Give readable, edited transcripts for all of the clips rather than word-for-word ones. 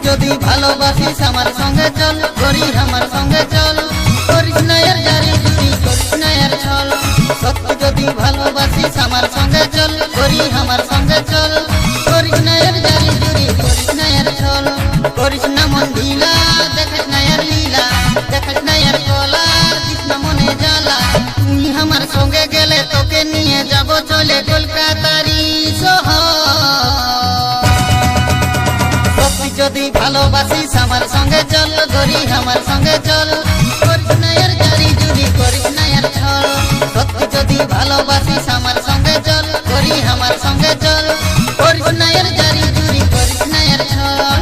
যদি ভালোবাসিস আমার সঙ্গে চল, করি আমার সঙ্গে চল, করিস না এর জারি জুরি, করিস না এর ছল। সত্যি যদি ভালোবাসিস আমার সঙ্গে চল, করি আমার সঙ্গে চল, করিস না এর জারি জুরি, করিস না এর ছল। করিস না মন ঢিলা, দেখিস না এর লীলা, দেখিস না এর কলা, দিস না মনে জ্বালা। তুই আমার সঙ্গে গেলে তোকে নিয়ে যাব চলে কলকাতারি শহর। যদি ভালোবাসিস আমার সঙ্গে চল, করি আমার সঙ্গে চল, করিস না এর জারি জুরি, করিস না এর ছল। সত্যি যদি ভালোবাসিস আমার সঙ্গে চল, করি আমার সঙ্গে চল, করিস না এর জারি জুরি, করিস না এর ছল।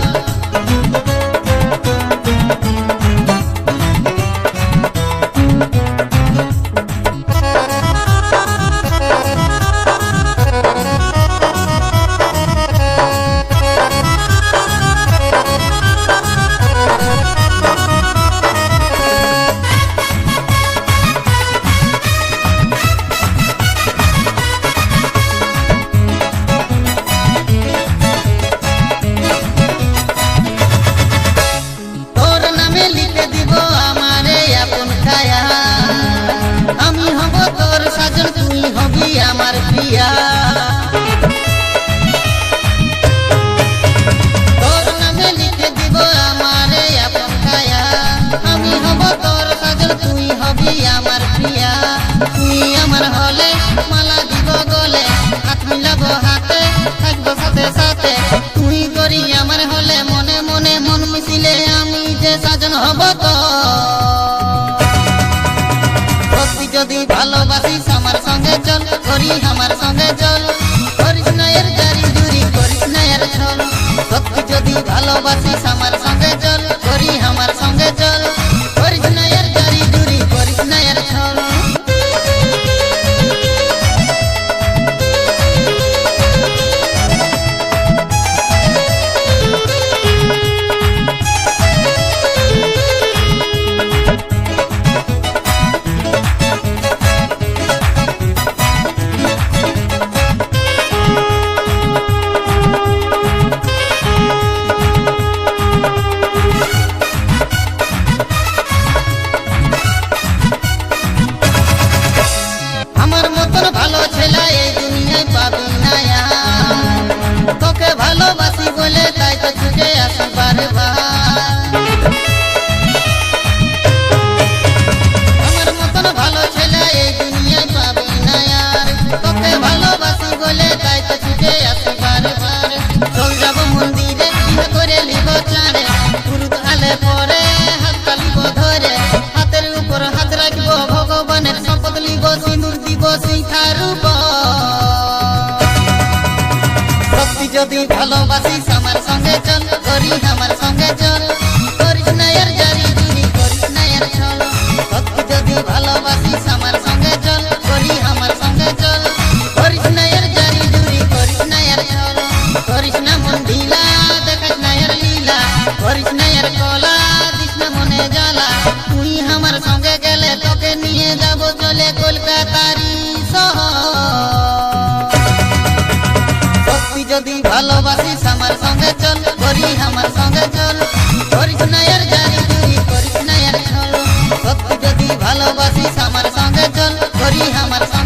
আমার প্রিয়া তোর নামে লিখে দিব আমার আপন কায়া। আমি হব তোর সাজন, তুই হবি আমার প্রিয়া। তুই আমার হলে মালা দিব গলে, হাত মিলাবো হাতে, থাকবো সাথে সাথে। তুই করি আমার হলে মনে মনে মন মিশিলে আমি যে সাজন হব তো। যদি ভালোবাসিস আমার সঙ্গে চল, করি আমার সঙ্গে চল, করিস না এর জারি জুরি, করিস না এর ছল। সত্যি যদি ভালোবাসিস আমার সঙ্গে চল, করি আমার সঙ্গে চল, করিস না এর জারি জুরি, করিস না এর ছল। ভালো ছেলে এই দুনিয়ায় পাবি না, তোকে ভালোবাসি বলে তাই তো ছুটে আসি বারবার। আমার মতন ভালো ছেলে এই দুনিয়ায় পাবি না, তোকে ভালোবাসি বলে তাই তো ছুটে আসি বারবার। চল যাব মন্দিরে, বিয়ে করে লিব চাঁদে, গুরু আলে পরে হাত তালিব ধরে, হাতের উপর হাত রাখবো, ভগবানের শপথ লিব, সিঁদুর দিব শিখার উপর। সত্যি যদি ভালোবাসিস আমার সঙ্গে চল, করি আমার সঙ্গে চল, করিস না এর জারি জুরি, করিস না এর ছল। সত্যি যদি ভালোবাসিস আমার সঙ্গে চল, করি আমার সঙ্গে চল, করিস না এর জারি জুরি, করিস না এর ছল। করিস না মন ঢিলা, দেখিস না এর লীলা, করিস না এর কলা, দিস না মনে জ্বালা। তুই আমার সঙ্গে গেলে তোকে নিয়ে যাব চলে কলকাতারি শহর। সত্যি যদি ভালোবাসিস আমার সঙ্গে চল, করি আমার সঙ্গে চল, করিস না এর জারি জুরি, করিস না এর ছল। সত্যি যদি ভালোবাসিস আমার সঙ্গে চল, করি আমার সঙ্গে